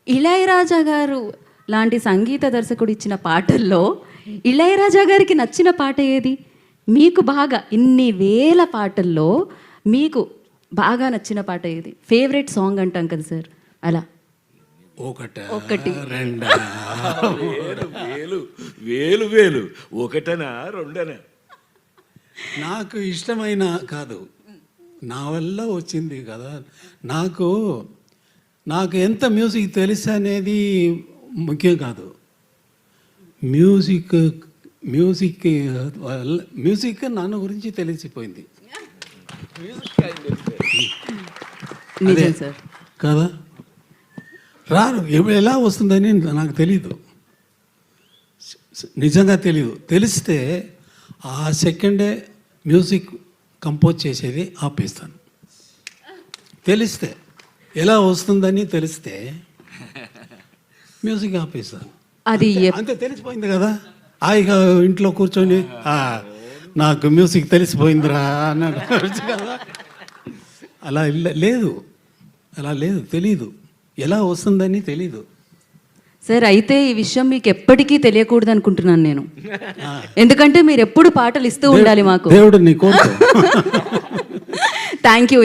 ఇళయరాజా గారు లాంటి సంగీత దర్శకుడు ఇచ్చిన పాటల్లో ఇళయరాజా గారికి నచ్చిన పాట ఏది? మీకు బాగా ఇన్ని వేల పాటల్లో మీకు బాగా నచ్చిన పాట ఏది? ఫేవరెట్ సాంగ్ అంటాం కదా సార్, అలా ఒకటి రెండా వేలు వేలు వేలు ఒకటనా రెండనా? నాకు ఇష్టమైన కాదు, నా వల్ల వచ్చింది కదా. నాకు ఎంత మ్యూజిక్ తెలుసు అనేది ముఖ్యం కాదు. మ్యూజిక్ నన్ను గురించి తెలిసిపోయింది నిజం సార్ కదా. రాను ఎలా వస్తుందని నాకు తెలీదు, నిజంగా తెలీదు. తెలిస్తే ఆ సెకండే మ్యూజిక్ కంపోజ్ చేసేది ఆపేస్తాను. తెలిస్తే ఎలా వస్తుందని తెలిస్తే మ్యూజిక్ ఆపేస్తాను. అది అంతే, తెలిసిపోయింది కదా. హాయిగా ఇంట్లో కూర్చొని నాకు మ్యూజిక్ తెలిసిపోయిందిరా అన్నాడు కదా. అలా లేదు, తెలీదు, ఎలా వస్తుందని తెలీదు సార్. అయితే ఈ విషయం మీకు ఎప్పటికీ తెలియకూడదు అనుకుంటున్నాను నేను, ఎందుకంటే మీరు ఎప్పుడు పాటలు ఇస్తూ ఉండాలి మాకు. దేవుడు నీ కోరుకో. Thank you.